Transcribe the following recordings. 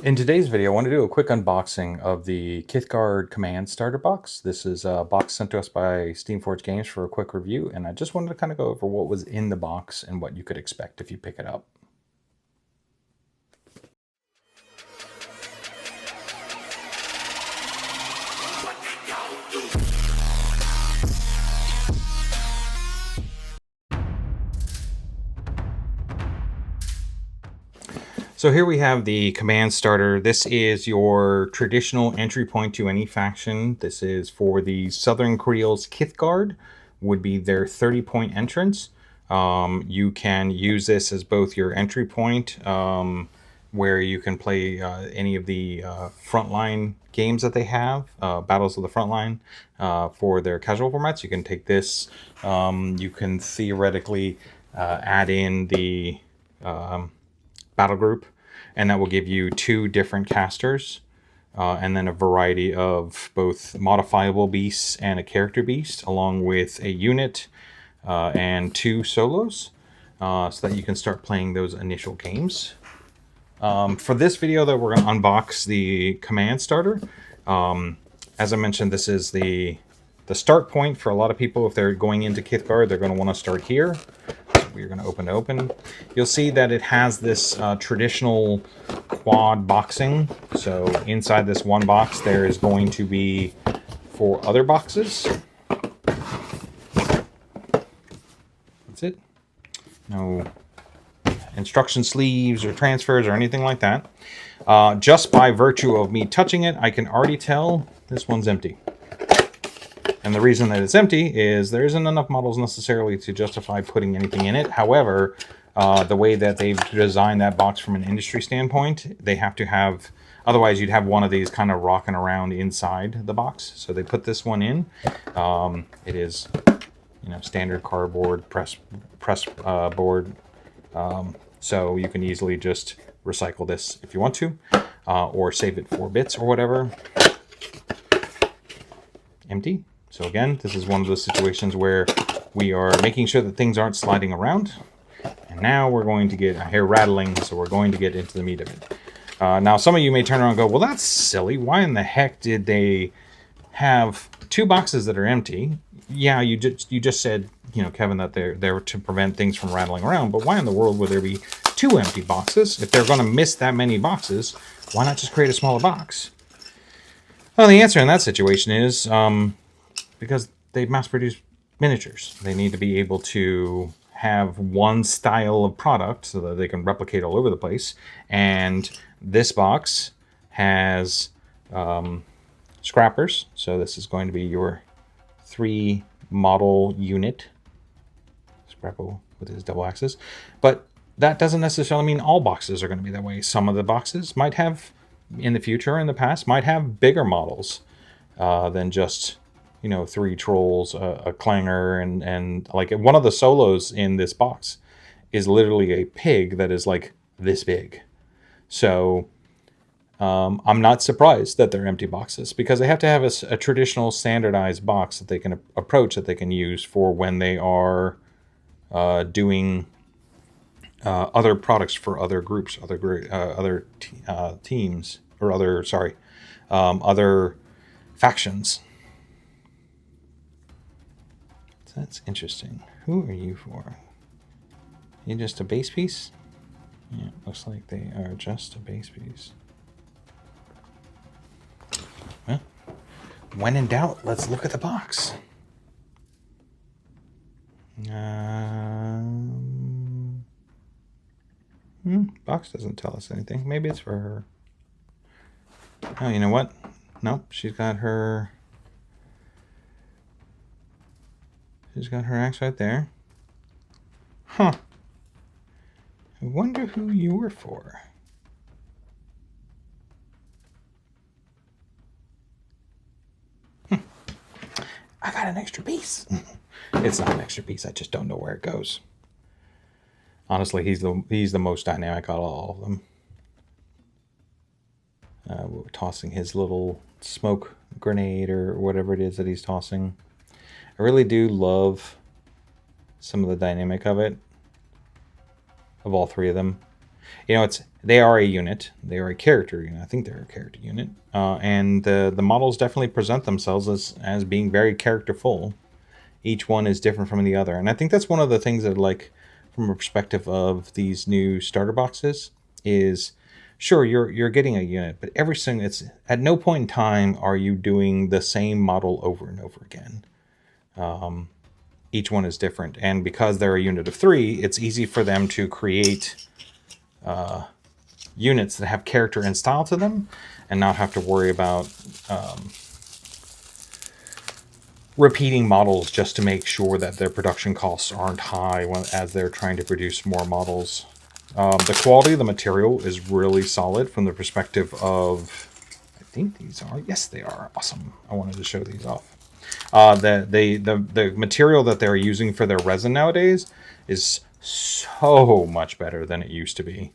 In today's video, I want to do a quick unboxing of the Kithgard Command Starter box. This is a box sent to us by Steamforged Games for a quick review, and I just wanted to kind of go over what was in the box and what you could expect if you pick it up. So here we have the Command Starter. This is your traditional entry point to any faction. This is for the Southern Kriel's Kithgard, would be their 30-point entrance. You can use this as both your entry point, where you can play any of the frontline games that they have, Battles of the Frontline, for their casual formats. You can take this. You can theoretically add in the battle group, and that will give you 2 different casters, and then a variety of both modifiable beasts and a character beast, along with a unit and 2 solos, so that you can start playing those initial games. For this video, though, we're going to unbox the Command Starter. As I mentioned, this is the start point for a lot of people. If they're going into Kithgard, they're going to want to start here. We're going to open. You'll see that it has this traditional quad boxing. So inside this one box, there is going to be 4 other boxes. That's it. No instruction sleeves or transfers or anything like that. Just by virtue of me touching it, I can already tell this one's empty. And the reason that it's empty is there isn't enough models necessarily to justify putting anything in it. However, the way that they've designed that box from an industry standpoint, they have to have, otherwise you'd have one of these kind of rocking around inside the box. So they put this one in. It is, standard cardboard press board. So you can easily just recycle this if you want to, or save it for bits or whatever. Empty. So again, this is one of those situations where we are making sure that things aren't sliding around. And now we're going to get a hair rattling, so we're going to get into the meat of it. Now, some of you may turn around and go, well, that's silly. Why in the heck did they have 2 boxes that are empty? Yeah, you just said, Kevin, that they're there to prevent things from rattling around. But why in the world would there be 2 empty boxes? If they're going to miss that many boxes, why not just create a smaller box? Well, the answer in that situation is because they mass-produce miniatures. They need to be able to have one style of product so that they can replicate all over the place. And this box has scrappers. So this is going to be your 3 model unit. Scrapple with his double axes. But that doesn't necessarily mean all boxes are going to be that way. Some of the boxes might have, in the future, in the past, might have bigger models than just 3 trolls, a clanger, and like one of the solos in this box is literally a pig that is like this big. So I'm not surprised that they're empty boxes, because they have to have a traditional standardized box that they can approach, that they can use for when they are doing other products for other groups, other teams, or other factions. That's interesting. Who are you for? You just a base piece? Yeah, looks like they are just a base piece. Well, when in doubt, let's look at the box. Box doesn't tell us anything. Maybe it's for her. Oh, you know what? Nope, she's got her axe right there. Huh. I wonder who you were for. I got an extra piece. It's not an extra piece. I just don't know where it goes. Honestly, he's the most dynamic out of all of them. We're tossing his little smoke grenade or whatever it is that he's tossing. I really do love some of the dynamic of it, of all 3 of them. You know, they are a unit. They are a character unit. I think they're a character unit. And the models definitely present themselves as being very characterful. Each one is different from the other. And I think that's one of the things that, like, from a perspective of these new starter boxes is, sure, you're getting a unit, but every single, it's at no point in time are you doing the same model over and over again. Each one is different. And because they're a unit of 3, it's easy for them to create units that have character and style to them and not have to worry about repeating models just to make sure that their production costs aren't high as they're trying to produce more models. The quality of the material is really solid from the perspective of, I think these are, yes they are, awesome. I wanted to show these off. The material that they're using for their resin nowadays is so much better than it used to be.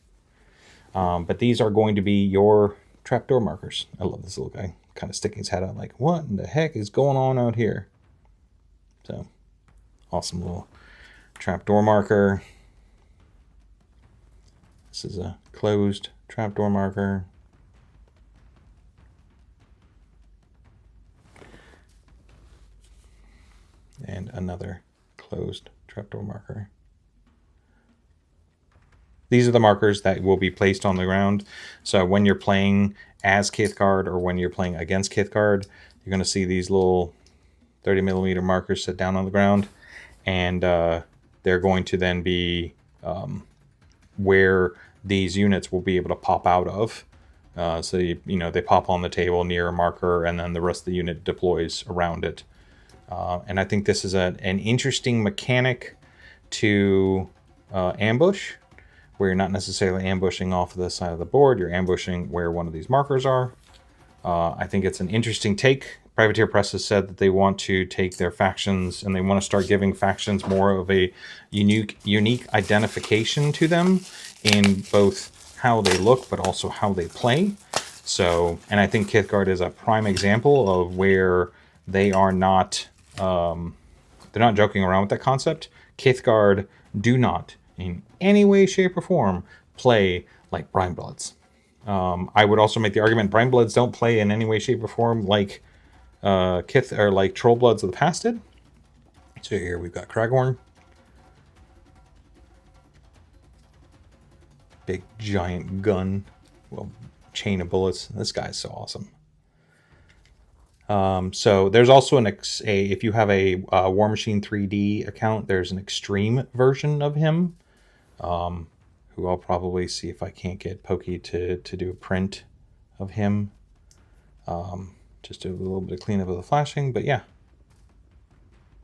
But these are going to be your trapdoor markers. I love this little guy kind of sticking his head out like, what in the heck is going on out here? So, awesome little trapdoor marker. This is a closed trapdoor marker. And another closed trapdoor marker. These are the markers that will be placed on the ground. So when you're playing as Kithgard or when you're playing against Kithgard, you're going to see these little 30mm markers set down on the ground. And they're going to then be where these units will be able to pop out of. So, they pop on the table near a marker and then the rest of the unit deploys around it. And I think this is an interesting mechanic to ambush, where you're not necessarily ambushing off the side of the board, you're ambushing where one of these markers are. I think it's an interesting take. Privateer Press has said that they want to take their factions and they want to start giving factions more of a unique identification to them in both how they look, but also how they play. So, and I think Kithgard is a prime example of where they are not, they're not joking around with that concept. Kithgard do not, in any way, shape, or form, play like Brinebloods. I would also make the argument Brinebloods don't play in any way, shape, or form like like Trollbloods of the past did. So here we've got Kragorn. Big giant gun. Well, chain of bullets. This guy's so awesome. So there's also if you have a Warmachine 3D account, there's an extreme version of him. Who I'll probably see if I can't get Pokey to do a print of him. Just do a little bit of cleanup of the flashing, but yeah.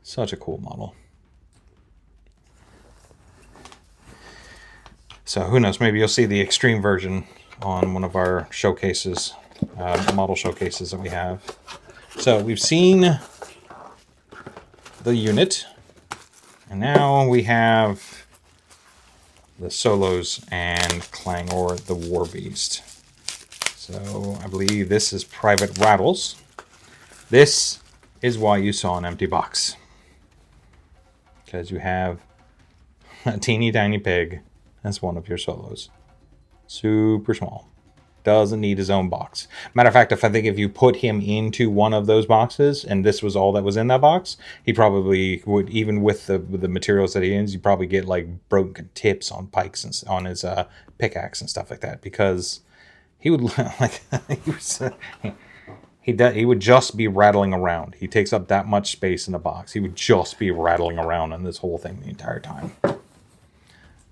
Such a cool model. So who knows, maybe you'll see the extreme version on one of our showcases, model showcases that we have. So we've seen the unit, and now we have the solos and Clangor the Warbeast. So I believe this is Private Rattles. This is why you saw an empty box. Because you have a teeny tiny pig as one of your solos. Super small. Doesn't need his own box. Matter of fact, if you put him into one of those boxes and this was all that was in that box, he probably would, even with the materials that he is, you probably get like broken tips on pikes and on his pickaxe and stuff like that, because he would like he would just be rattling around. He takes up that much space in the box. He would just be rattling around in this whole thing the entire time.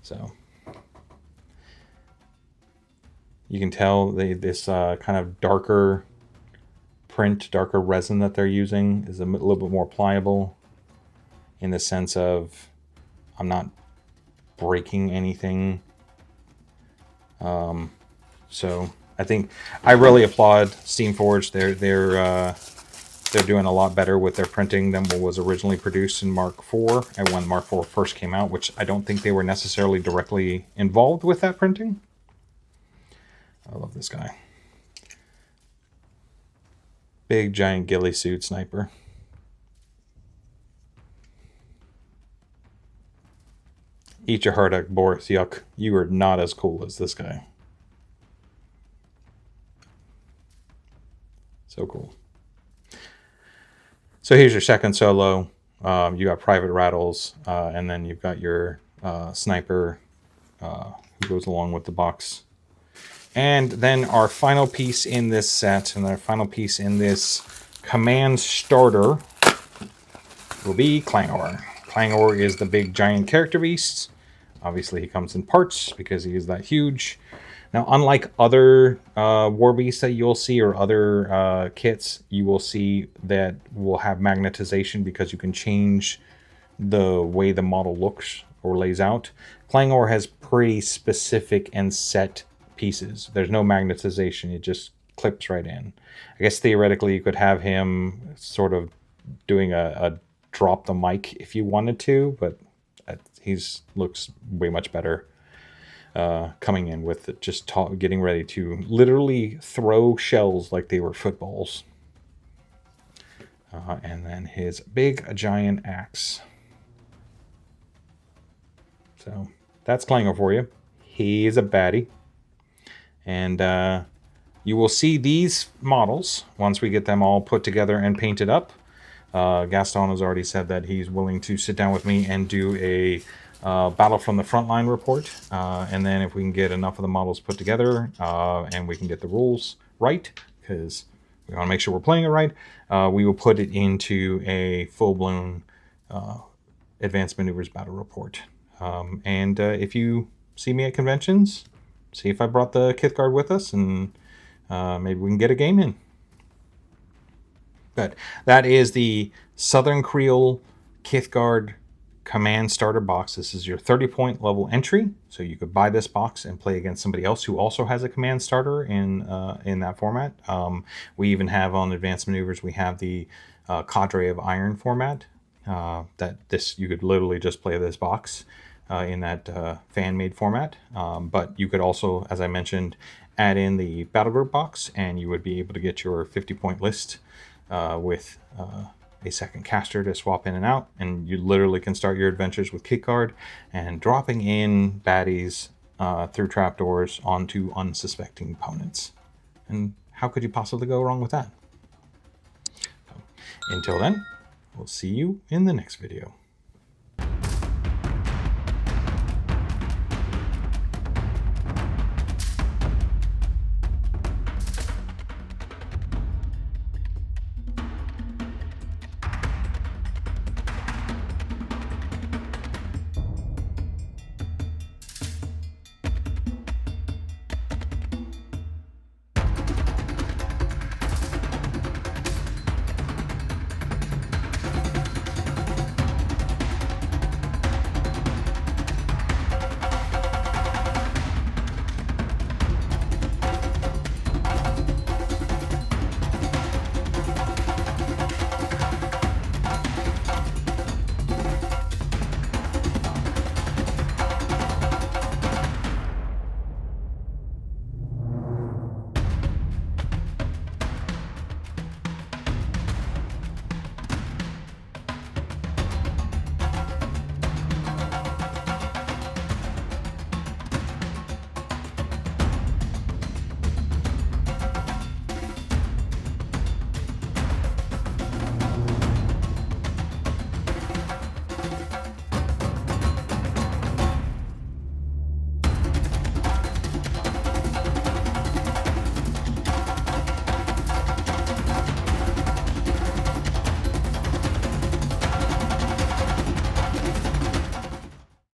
So you can tell this kind of darker print, darker resin that they're using is a little bit more pliable in the sense of I'm not breaking anything. So I think I really applaud Steamforged. They're doing a lot better with their printing than what was originally produced in Mark IV and when Mark IV first came out, which I don't think they were necessarily directly involved with that printing. I love this guy. Big giant ghillie suit sniper. Eat your heart out, Boris. Yuck. You are not as cool as this guy. So cool. So here's your second solo. You got Private Rattles, and then you've got your Sniper who goes along with the box. And then our final piece in this set, and our final piece in this Command Starter, will be Clangor. Clangor is the big giant character beast. Obviously he comes in parts because he is that huge. Now, unlike other warbeasts that you'll see, or other kits, you will see that will have magnetization because you can change the way the model looks or lays out. Clangor has pretty specific and set pieces. There's no magnetization. It just clips right in. I guess theoretically you could have him sort of doing a drop the mic if you wanted to, but he's looks way much better coming in with it, just getting ready to literally throw shells like they were footballs. And then his big giant axe. So that's Clangor for you. He's a baddie. And you will see these models once we get them all put together and painted up. Gaston has already said that he's willing to sit down with me and do a battle from the frontline report. And then if we can get enough of the models put together and we can get the rules right, because we want to make sure we're playing it right, we will put it into a full-blown advanced maneuvers battle report. And if you see me at conventions, see if I brought the Kithgard with us, and maybe we can get a game in. But that is the Southern Kriel Kithgard Command Starter box. This is your 30-point level entry, so you could buy this box and play against somebody else who also has a Command Starter in that format. We even have on Advanced Maneuvers, we have the Cadre of Iron format. You could literally just play this box in that fan-made format. But you could also, as I mentioned, add in the Battle Group box, and you would be able to get your 50-point list with a second caster to swap in and out, and you literally can start your adventures with Kithgard and dropping in baddies through trapdoors onto unsuspecting opponents. And how could you possibly go wrong with that? So, until then, we'll see you in the next video.